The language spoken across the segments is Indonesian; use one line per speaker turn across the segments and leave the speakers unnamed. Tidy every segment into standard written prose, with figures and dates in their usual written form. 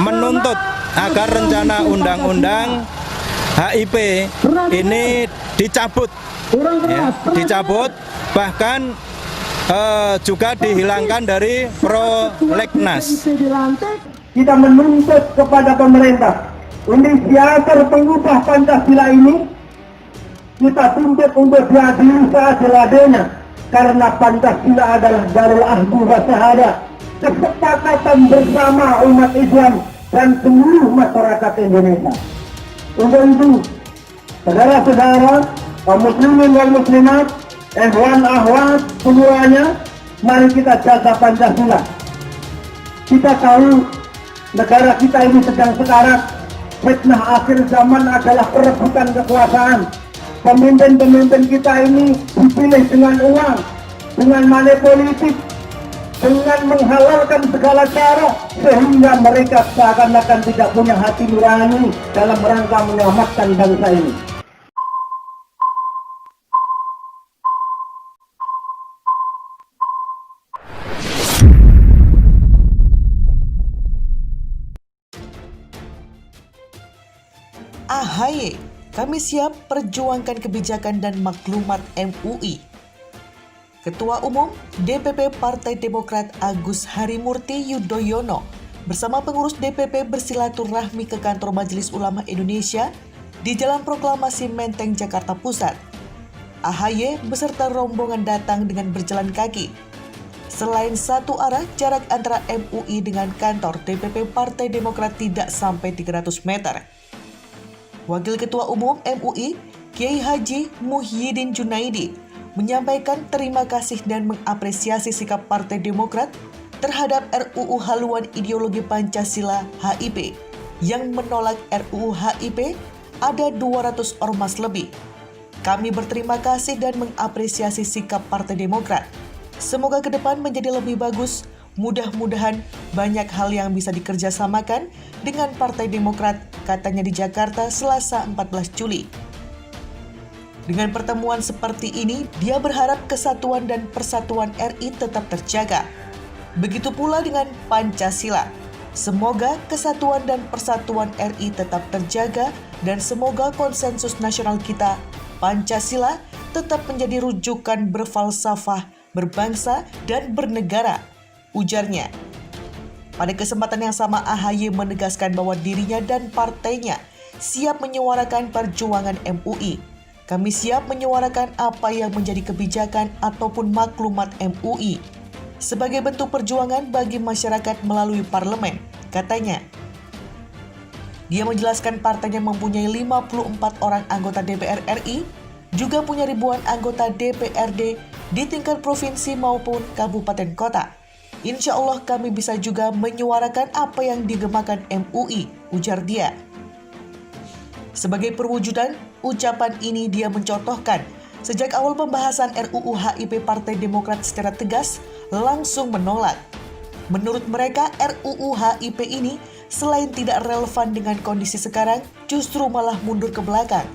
menuntut agar rencana undang-undang HIP ini dicabut, ya, dicabut, bahkan juga dihilangkan dari prolegnas.
Kita menuntut kepada pemerintah inisiator pengubah Pancasila ini, kita tuntut untuk diadili seadil-adilnya, karena Pancasila adalah darul ahdi wa syahadah, kesepakatan bersama umat Islam dan seluruh masyarakat Indonesia. Untuk itu, saudara-saudara, kaum muslimin dan muslimat, ikhwan akhwat semuanya, mari kita jaga Pancasila. Kita tahu negara kita ini sedang sekarat. Fitnah akhir zaman adalah perebutan kekuasaan. Pemimpin-pemimpin kita ini dipilih dengan uang, dengan money politik, dengan menghalalkan segala cara, sehingga mereka seakan-akan tidak punya hati nurani dalam rangka menyelamatkan bangsa ini.
AHY, kami siap perjuangkan kebijakan dan maklumat MUI. Ketua Umum DPP Partai Demokrat Agus Harimurti Yudhoyono bersama pengurus DPP bersilaturahmi ke kantor Majelis Ulama Indonesia di Jalan Proklamasi Menteng, Jakarta Pusat. AHY beserta rombongan datang dengan berjalan kaki. Selain satu arah, jarak antara MUI dengan kantor DPP Partai Demokrat tidak sampai 300 meter. Wakil Ketua Umum MUI, Kiai Haji Muhyiddin Junaidi, menyampaikan terima kasih dan mengapresiasi sikap Partai Demokrat terhadap RUU Haluan Ideologi Pancasila HIP yang menolak RUU HIP ada 200 ormas lebih. Kami berterima kasih dan mengapresiasi sikap Partai Demokrat. Semoga ke depan menjadi lebih bagus. Mudah-mudahan banyak hal yang bisa dikerjasamakan dengan Partai Demokrat, katanya di Jakarta Selasa 14 Juli. Dengan pertemuan seperti ini, dia berharap kesatuan dan persatuan RI tetap terjaga. Begitu pula dengan Pancasila. Semoga kesatuan dan persatuan RI tetap terjaga dan semoga konsensus nasional kita, Pancasila, tetap menjadi rujukan berfalsafah, berbangsa, dan bernegara, ujarnya. Pada kesempatan yang sama, AHY menegaskan bahwa dirinya dan partainya siap menyuarakan perjuangan MUI. Kami siap menyuarakan apa yang menjadi kebijakan ataupun maklumat MUI sebagai bentuk perjuangan bagi masyarakat melalui parlemen, katanya. Dia menjelaskan partainya mempunyai 54 orang anggota DPR RI, juga punya ribuan anggota DPRD di tingkat provinsi maupun kabupaten kota. Insya Allah kami bisa juga menyuarakan apa yang digemakan MUI, ujar dia. Sebagai perwujudan ucapan ini, dia mencontohkan sejak awal pembahasan RUU HIP Partai Demokrat secara tegas langsung menolak. Menurut mereka, RUU HIP ini selain tidak relevan dengan kondisi sekarang, justru malah mundur ke belakang.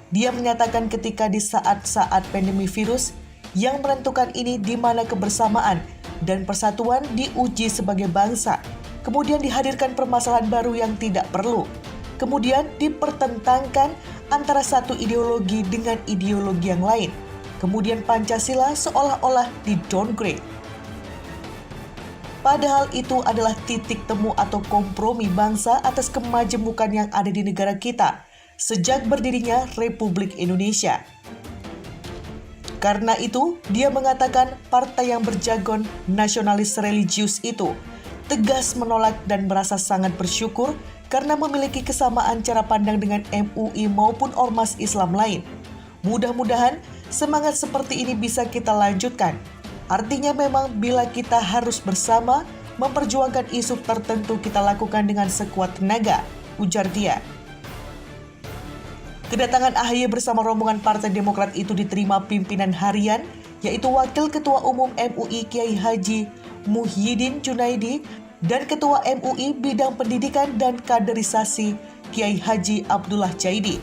Dia menyatakan ketika di saat-saat pandemi virus yang menentukan ini, di mana kebersamaan dan persatuan diuji sebagai bangsa, kemudian dihadirkan permasalahan baru yang tidak perlu. Kemudian dipertentangkan antara satu ideologi dengan ideologi yang lain. Kemudian Pancasila seolah-olah di-downgrade. Padahal itu adalah titik temu atau kompromi bangsa atas kemajemukan yang ada di negara kita sejak berdirinya Republik Indonesia. Karena itu, dia mengatakan partai yang berjargon nasionalis religius itu tegas menolak dan merasa sangat bersyukur karena memiliki kesamaan cara pandang dengan MUI maupun ormas Islam lain. Mudah-mudahan semangat seperti ini bisa kita lanjutkan. Artinya memang bila kita harus bersama memperjuangkan isu tertentu, kita lakukan dengan sekuat tenaga, ujar dia. Kedatangan AHY bersama rombongan Partai Demokrat itu diterima pimpinan harian, yaitu Wakil Ketua Umum MUI Kiai Haji Muhyiddin Junaidi dan Ketua MUI Bidang Pendidikan dan Kaderisasi Kiai Haji Abdullah Jaidi,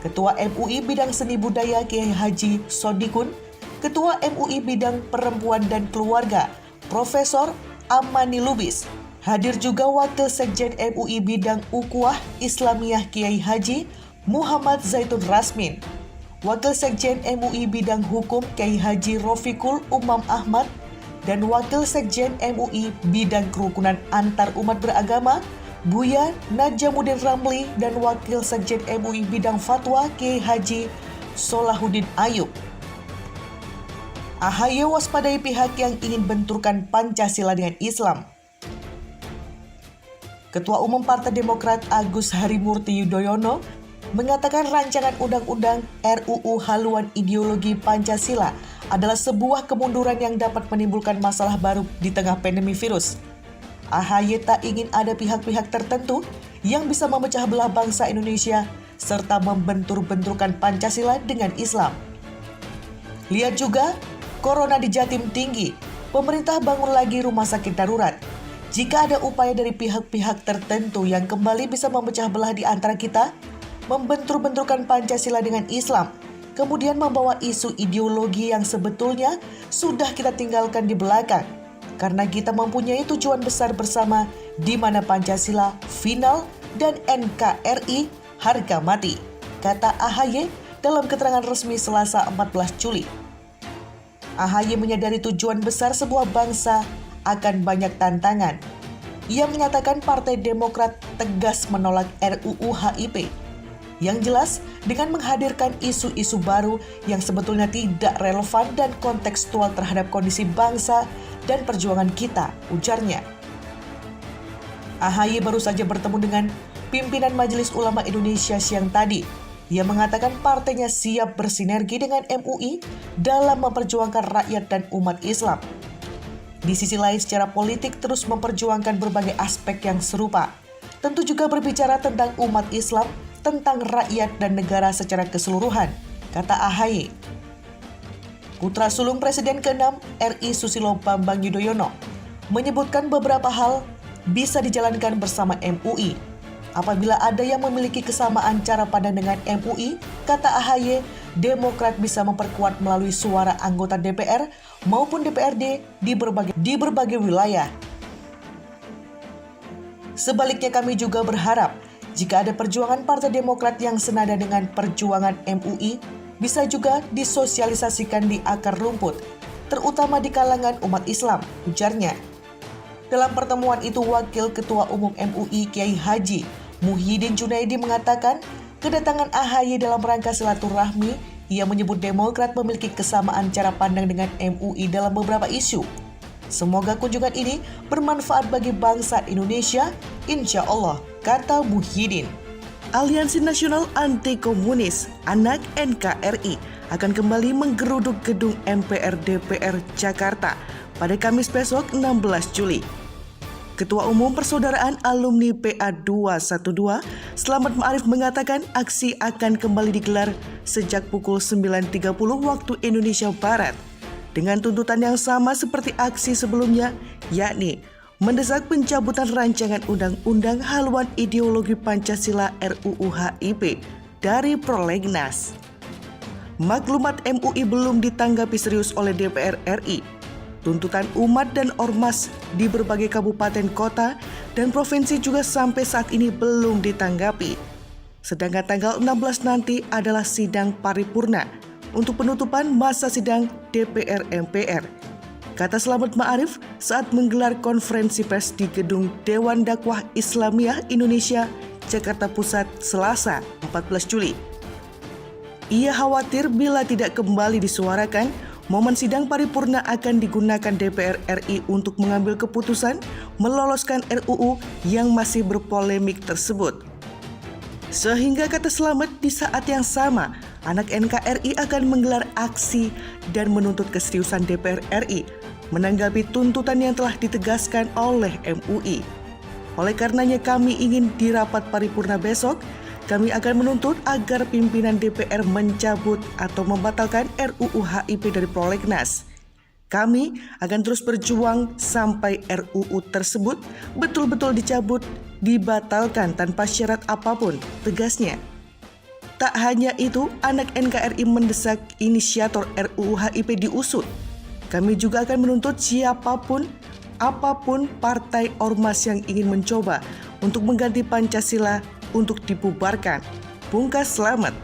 Ketua MUI Bidang Seni Budaya Kiai Haji Sodikun, Ketua MUI Bidang Perempuan dan Keluarga Profesor Amani Lubis, Hadir juga Wakil Sekjen MUI Bidang Ukhuwah Islamiyah Kiai Haji Muhammad Zaitun Rasmin, Wakil Sekjen MUI Bidang Hukum Kiai Haji Rofiqul Umam Ahmad, dan Wakil Sekjen MUI Bidang Kerukunan Antar Umat Beragama Buya Najamuddin Ramli, dan Wakil Sekjen MUI Bidang Fatwa Kiai Haji Solahuddin Ayub. AHY waspadai pihak yang ingin benturkan Pancasila dengan Islam. Ketua Umum Partai Demokrat Agus Harimurti Yudhoyono mengatakan rancangan undang-undang RUU haluan ideologi Pancasila adalah sebuah kemunduran yang dapat menimbulkan masalah baru di tengah pandemi virus. AHY tak ingin ada pihak-pihak tertentu yang bisa memecah belah bangsa Indonesia serta membentur-benturkan Pancasila dengan Islam. Lihat juga, Corona di Jatim tinggi, pemerintah bangun lagi rumah sakit darurat. Jika ada upaya dari pihak-pihak tertentu yang kembali bisa memecah belah di antara kita, membentur-benturkan Pancasila dengan Islam, kemudian membawa isu ideologi yang sebetulnya sudah kita tinggalkan di belakang, karena kita mempunyai tujuan besar bersama di mana Pancasila final dan NKRI harga mati, kata AHY dalam keterangan resmi Selasa 14 Juli. AHY menyadari tujuan besar sebuah bangsa akan banyak tantangan. Ia menyatakan Partai Demokrat tegas menolak RUU HIP. Yang jelas, dengan menghadirkan isu-isu baru yang sebetulnya tidak relevan dan kontekstual terhadap kondisi bangsa dan perjuangan kita, ujarnya. AHY baru saja bertemu dengan pimpinan Majelis Ulama Indonesia siang tadi. Ia mengatakan partainya siap bersinergi dengan MUI dalam memperjuangkan rakyat dan umat Islam. Di sisi lain, secara politik terus memperjuangkan berbagai aspek yang serupa. Tentu juga berbicara tentang umat Islam, tentang rakyat dan negara secara keseluruhan, kata AHY. Putra sulung Presiden ke-6 RI Susilo Bambang Yudhoyono menyebutkan beberapa hal bisa dijalankan bersama MUI. Apabila ada yang memiliki kesamaan cara pandang dengan MUI, kata AHY, Demokrat bisa memperkuat melalui suara anggota DPR maupun DPRD di berbagai wilayah. Sebaliknya kami juga berharap jika ada perjuangan Partai Demokrat yang senada dengan perjuangan MUI, bisa juga disosialisasikan di akar rumput, terutama di kalangan umat Islam, ujarnya. Dalam pertemuan itu, Wakil Ketua Umum MUI Kiai Haji Muhyiddin Junaidi mengatakan kedatangan AHY dalam rangka silaturahmi. Ia menyebut Demokrat memiliki kesamaan cara pandang dengan MUI dalam beberapa isu. Semoga kunjungan ini bermanfaat bagi bangsa Indonesia, insya Allah, kata Muhyiddin. Aliansi Nasional Anti Komunis, anak NKRI, akan kembali menggeruduk gedung MPR DPR Jakarta pada Kamis besok 16 Juli. Ketua Umum Persaudaraan Alumni PA 212, Slamet Ma'arif mengatakan aksi akan kembali digelar sejak pukul 9.30 waktu Indonesia Barat dengan tuntutan yang sama seperti aksi sebelumnya, yakni mendesak pencabutan rancangan undang-undang haluan ideologi Pancasila RUU HIP dari Prolegnas. Maklumat MUI belum ditanggapi serius oleh DPR RI. Tuntutan umat dan ormas di berbagai kabupaten kota dan provinsi juga sampai saat ini belum ditanggapi. Sedangkan tanggal 16 nanti adalah sidang paripurna untuk penutupan masa sidang DPR MPR. Kata Slamet Ma'arif saat menggelar konferensi pers di gedung Dewan Dakwah Islamiyah Indonesia, Jakarta Pusat, Selasa 14 Juli. Ia khawatir bila tidak kembali disuarakan, momen sidang paripurna akan digunakan DPR RI untuk mengambil keputusan meloloskan RUU yang masih berpolemik tersebut. Sehingga kata Slamet, di saat yang sama, anak NKRI akan menggelar aksi dan menuntut keseriusan DPR RI menanggapi tuntutan yang telah ditegaskan oleh MUI. Oleh karenanya kami ingin di rapat paripurna besok, kami akan menuntut agar pimpinan DPR mencabut atau membatalkan RUU HIP dari Prolegnas. Kami akan terus berjuang sampai RUU tersebut betul-betul dicabut, dibatalkan tanpa syarat apapun, tegasnya. Tak hanya itu, anak NKRI mendesak inisiator RUU HIP diusut. Kami juga akan menuntut siapapun apapun partai ormas yang ingin mencoba untuk mengganti Pancasila untuk dibubarkan. Pungkas selamat.